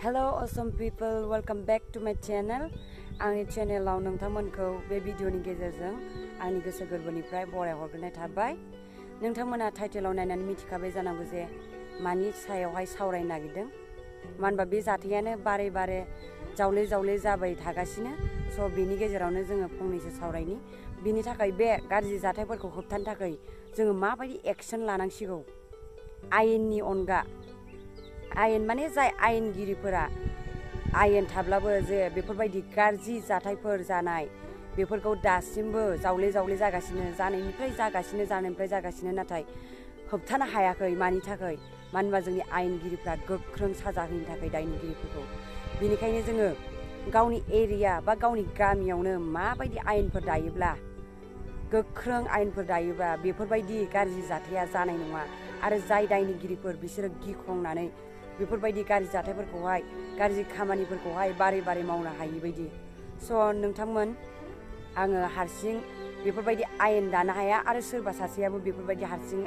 Hello awesome people, welcome back to my channel. Angni channelaव नोंथांमोनखौ बे भिडिअनि गेजेरजों आंनि गोसो गोरबोनिफ्राय बराय हरग्रोनाय थाबाय। नोंथांमोना टाइटेलाव नायनानै मिथिखाबाय जानांगौ जे मानि सायावहाय सावरायनो नागिरदों। मानो होनबा बे जाथायानो बारे बारे जावले जावले जाबाय थागासिनो। स' बेनि गेजेरावनो जोङो फंनैसो सावरायनि। बिनि थाखाय बे गाज्रि जाथायफोरखौ होबथानो थाखाय जोङो माबायदि एक्शन लानांसिगौ। आयेननि अनगा आयेन माने जाय आयेनगिरिफोरा आयेन थाब्लाबो जे बेफोरबायदि गाज्रि जाथायफोर जानाय बेफोरखौ दासिमबो जावले जावले जागासिनो जानायनिफ्राय जागासिनो नाथाय होबथानो हायाखै। मानि थाखाय? मानो होनबा जोंनि आयेनगिरिफ्रा गोख्रों साजा होनो थाखाय दायनिगिरिफोरखौ। बेनिखायनो जोङो गावनि एरिया बा गावनि गामियावनो माबायदि आयेनफोर दायोब्ला गोख्रों आयेनफोर दायोब्ला बेफोरबायदि गाज्रि जाथाया जानाय नङा आरो जाय दायनिगिरिफोर बिसोरो गिख्रंनानै बेफोरबायदि गाज्रि जाथायफोरखौहाय गाज्रि खामानिफोरखौहाय बारे बारे मावनो हायि बायदि। स' नोंथांमोन आङो हारसिं बेफोरबायदि आयेन दानो हाया आरो सोरबा सासेयाबो बेफोरबायदि हारसिं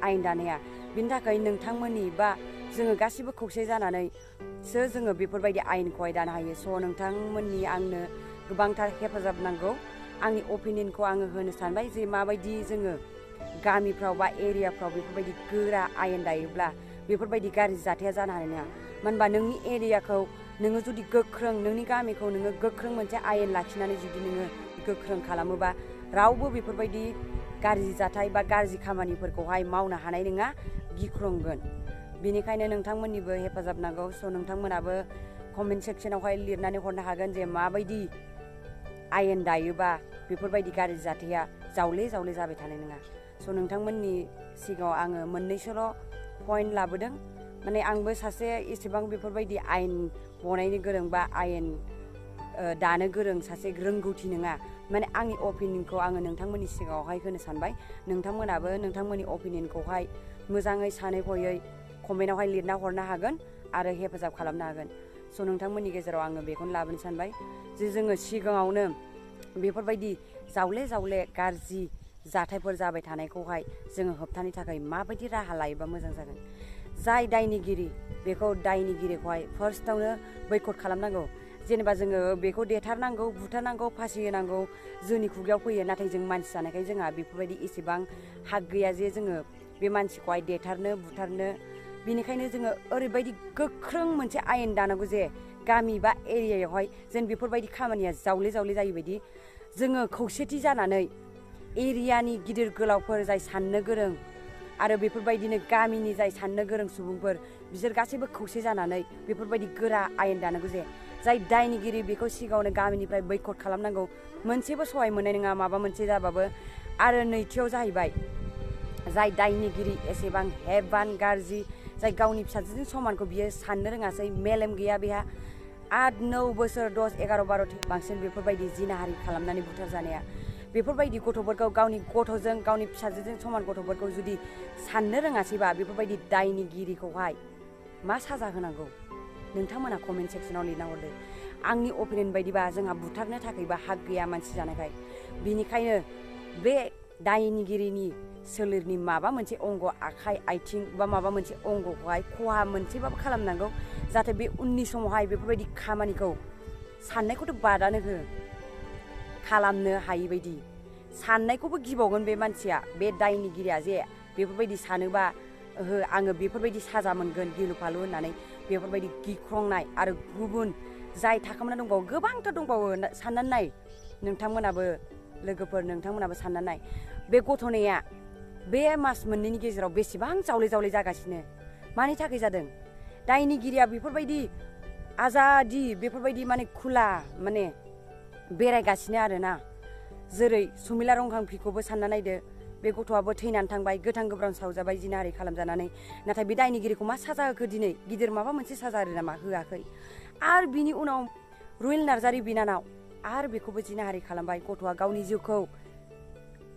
आयेन दानो हाया। बिनि थाखाय नोंथांमोननि बा जोङो गासिबो खौसे जानानैसो जोङो बेफोरबायदि आयेनखौहाय दानो हायो। स' नोंथांमोननि आंनो गोबांथार हेफाजाब नांगौ। आंनि अपिनियनखौ आङो होनो सानबाय जे माबायदि जोङो गामिफ्राव बा एरियाफ्राव बेफोरबायदि गोरा आयेन दायोब्ला बेफोरबायदि गाज्रि जाथाया जानो हानाय नङा। मानो होनबा नोंनि एरियाखौ नोङो जुदि गोख्रों नोंनि गामिखौ नोङो गोख्रों मोनसे आयेन लाखिनानै जुदि नोङो गोख्रों खालामोबा रावबो बेफोरबायदि गाज्रि जाथाय बा गाज्रि खामानिफोरखौहाय मावनो हानाय नङा, गिख्रंगोन। बेनिखायनो नोंथांमोननिबो हेफाजाब नांगौ। स' नोंथांमोनाबो कमेन्ट सेक्सनावहाय लिरनानै हरनो हागोन जे माबायदि आयेन दायोबा बेफोरबायदि गाज्रि जाथाया जावले जावले जाबाय थानाय नङा। स' नोंथांमोननि सिगाङाव आङो मोननैसोल' पइन्ट लाबोदों। माने आंबो सासे एसेबां बेफोरबायदि आयेन बनायनो गोरों बा आयेन दानो गोरों सासे रोंगौथि नङा। माने आंनि अपिनियनखौ आङो नोंथांमोननि सिगाङावहाय होनो सानबाय। नोंथांमोनाबो नोंथांमोननि अपिनियनखौहाय मोजाङै सानै हयै कमेन्टआवहाय लिरना हरनो हागोन आरो हेफाजाब खालामनो हागोन। स' नोंथांमोननि गेजेराव आङो बेखौनो लाबोनो सानबाय जे जोङो सिगाङावनो बेफोरबायदि जावले जावले गाज्रि जाथायफोर जाबाय थानायखौहाय जोङो होबथानो थाखाय माबायदि राहा लायोबा मोजां जागोन। जाय दायनिगिरि बेखौ दायनिगिरिखौहाय फार्स्टआवनो बैकट खालामनांगौ। जेनेबा जोङो बेखौ देथारनांगौ, बुथारनांगौ, फासि होनांगौ जोंनि खुगायाव फैयो। नाथाय जों मानसि जानायखाय जोंहा बेफोरबायदि एसेबां हाग गैया जे जोङो बे मानसिखौहाय देथारनो बुथारनो। बेनिखायनो जोङो ओरैबायदि गोख्रों मोनसे आयेन दानांगौ जे गामि बा एरियायावहाय जेन बेफोरबायदि खामानिया जावले जावले जायैबायदि जोङो खौसेथि जानानै एरियानि गिदिर गोलावफोर जाय साननो गोरों आरो बेफोरबायदिनो गामिनि जाय साननो गोरों सुबुंफोर बिसोर गासैबो खौसे जानानै बेफोरबायदि गोरा आयेन दानांगौ जे जाय दायनिगिरि बेखौ सिगाङावनो गामिनिफ्राय बैकट खालामनांगौ। मोनसेबो सहाय मोननाय नङा माबा मोनसे जाबाबो। आरो नैथियाव जाहैबाय जाय दायनिगिरि एसेबां हेबान गाज्रि जाय गावनि फिसाजोजों समानखौ बियो साननो रोङासै, मेलेम गैया बेहा 8-9 बोसोर 10, 11, 12 बांसिन बेफोरबायदि जिनाहारि खालामनानै बुथार जानाया। बेफोरबायदि गथ'फोरखौ गावनि गथ'जों गावनि फिसाजोजों समान गथ'फोरखौ जुदि साननो रोङासैबा बेफोरबायदि दायनिगिरिखौहाय मा साजा होनांगौ नोंथांमोना कमेन्ट सेक्सनाव लिरना हरदो। आंनि अपिनियन बायदिबा जोंहा बुथारनो थाखायबा हाग गैया मानसि जानायखाय। बेनिखायनो बे दायनिगिरिनि सोलेरनि माबा मोनसे अंग, आखाइ, आथिं बा माबा मोनसे अंगखौहाय खहा मोनसेबाबो खालामनांगौ जाहाथे बे उननि समावहाय बेफोरबायदि खामानिखौ साननायखौथ' बादानो हो खालामनो हायि बायदि। साननायखौबो गिबावगोन बे मानसिया, बे दायनिगिरिया जे बेफोरबायदि सानोबा ओहो आङो बेफोरबायदि साजा मोनगोन गिलु फालु होननानै बेफोरबायदि गिख्रंनाय। आरो गुबुन जाय थाखोमाना दंबावो गोबांथार दंबावो। साननानै नाय नोंथांमोनाबो लोगोफोर, नोंथांमोनाबो साननानै नाय बे गथ'नाया बे मास मोननैनि गेजेराव बेसेबां जावले जावले जागासिनो। मानि थाखाय जादों? दायनिगिरिया बेफोरबायदि आजादि बेफोरबायदि माने खुला माने बेरायगासिनो आरोना। जेरै सुमिला रंखांफिखौबो सानना नायदो। बे गथ'आबो थैनानै थांबाय, गोथां गोब्राम सावजाबाय जिनाहारि खालामजानानै। नाथाय बे दायनिगिरिखौ मा साजा होखो दिनै? गिदिर माबा मोनसे साजा आरो नामा? होआखै। आरो बिनि उनाव रुयेल नार्जारि बिनानाव आरो बेखौबो जिनाहारि खालामबाय। गथ'आ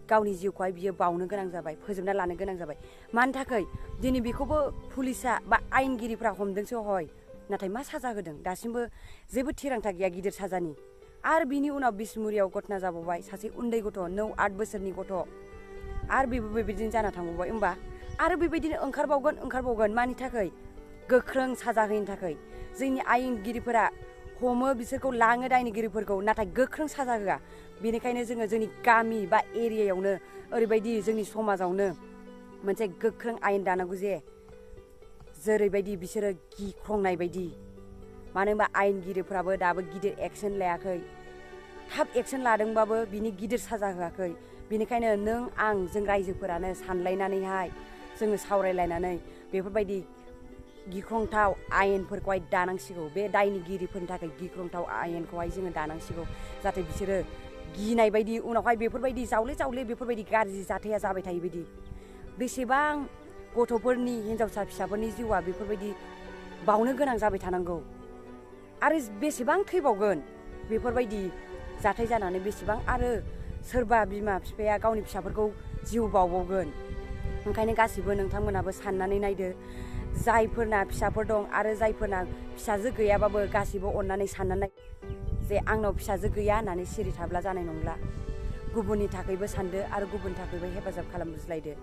गावनि जिउखौहाय बियो बावनो गोनां जाबाय, फोजोबना लानो गोनां जाबाय। मानि थाखाय? दिनै बेखौबो पुलिसा बा आयेनगिरिफ्रा हमदोंसो हय। नाथाय मा साजा होदों? दासिमबो जेबो थिरांथा गैया गिदिर साजानि। आरो बिनि उनाव बिसमुरियाव घटना जाबावबाय। सासे उन्दै गथ' 9-8 बोसोरनि गथ' आरो बेबो बेबायदिनो जाना थांबावबाय। होमबा आरो बेबायदिनो ओंखारबावगोन। मानि थाखाय? गोख्रों साजा होनो थाखाय। जोंनि आयेनगिरिफोरा हमो बिसोरखौ लाङो दायनिगिरिफोरखौ नाथाय गोख्रों साजा होआ बेनिखायनो जोङो जोंनि गामि बा एरियायावनो ओरैबायदि जोंनि समाजावनो मोनसे गोख्रों आयेन दानांगौ जे जेरैबायदि बिसोरो गिख्रंनाय बायदि मानो होनबा आयेनगिरिफ्राबो दाबो गिदिर एक्सन लायाखै थाब एक्सन लादोंबाबो बिनि गिदिर साजा होआखै बेनिखायनो नों आं जों रायजोफोरानो सानलायनानैहाय जोङो सावरायलायनानै बेफोरबायदि गिख्रंथाव आयेनफोरखौहाय दानांसिगौ बे दायनिगिरिफोरनि थाखाय गिख्रंथाव आयेनखौहाय जोङो दानांसिगौ जाहाथे बिसोरो गिनाय बायदि उनावहाय बेफोरबायदि जावले जावले बेफोरबायदि गाज्रि जाथाया जाबाय थायो बायदि बेसेबां गथ'फोरनि हिन्जावसा फिसाफोरनि जिउआ बेफोरबायदि बावनो गोनां जाबाय थानांगौ आरो बेसेबां थैबावगोन बेफोरबायदि जाथाय जानानै बेसेबां आरो सोरबा बिमा बिफाया गावनि फिसाफोरखौ जिउ बावबावगोन ओंखायनो गासिबो नोंथांमोनाबो साननानै नायदो जायफोरना फिसाफोर दं आरो जायफोरना फिसाजो गैयाबाबो गासिबो अननानै साननानै जे आंनाव फिसाजो गैया होननानै सिरि थाब्ला जानाय नंला गुबुननि थाखायबो सानदो आरो गुबुननि थाखायबो हेफाजाब खालामज्लायदो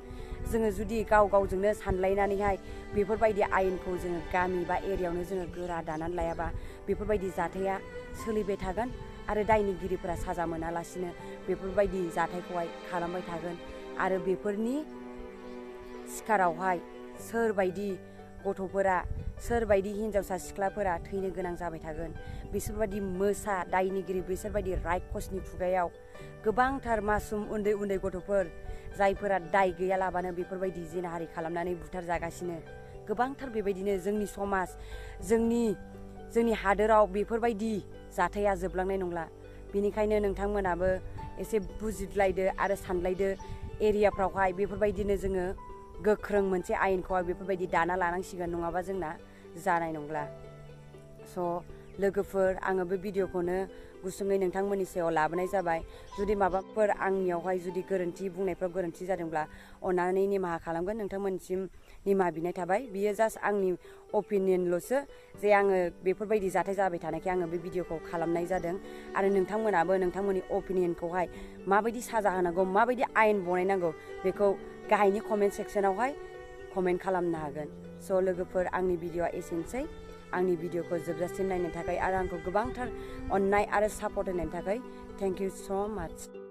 जोङो जुदि गाव गावजोंनो सानलायनानैहाय बेफोरबायदि आयेनखौ जोङो गामि बा एरियायावनो जोङो गोरा दानानै लायाबा बेफोरबायदि जाथाया सोलिबाय थागोन आरो दायनिगिरिफोरा साजा मोनालासिनो बेफोरबायदि जाथायखौहाय खालामबाय थागोन आरो बेफोरनि सिखारावहाय सोरबायदि गथ'फोरा सोरबायदि हिन्जावसा सिख्लाफोरा थैनो गोनां जाबाय थागोन बिसोरबायदि मोसा दायनिगिरि बिसोरबायदि रायखसनि खुगायाव गोबांथार मासुम उन्दै उन्दै गथ'फोर जायफोरा दाय गैयालाबानो बेफोरबायदि जिनाहारि खालामनानै बुथार जागासिनो गोबांथार बेबायदिनो जोंनि समाज जोंनि हादोराव बेफोरबायदि जाथाया जोबलांनाय नंला बेनिखायनो नोंथांमोनाबो एसे बुजिलायदो आरो सानलायदो एरियाफ्रावहाय बेफोरबायदिनो जोङो गोख्रों मोनसे आयेनखौहाय बेफोरबायदि दाना लानांसिगोन नङाबा जोंना जानाय नंला स' लोगोफोर आङो बे भिडिअखौनो गुसुङै नोंथांमोननि सायाव लाबोनाय जाबाय जुदि माबाफोर आंनियावहाय जुदि गोरोन्थि बुंनायफ्राव गोरोन्थि जादोंब्ला अननानै निमाहा खालामगोन नोंथांमोननिसिम निमाहा बिनाय थाबाय बियो जास्ट आंनि अपिनियनल'सो जे आङो बेफोरबायदि जाथाय जाबाय थानायखाय आङो बे भिडिअखौ खालामनाय जादों आरो नोंथांमोनाबो नोंथांमोननि अपिनियनखौहाय माबायदि साजा होनांगौ माबायदि आयेन बनायनांगौ बेखौ गाहायनि कमेन्ट सेक्सनावहाय कमेन्ट खालामनो हागोन स' लोगोफोर आंनि भिडिअआ एसेनोसै आंनि भिडिअखौ जोबजासिम नायनो थाखाय आरो आंखौ गोबांथार अननाय आरो सापर्ट होनायनि थाखाय थेंक इउ स' माच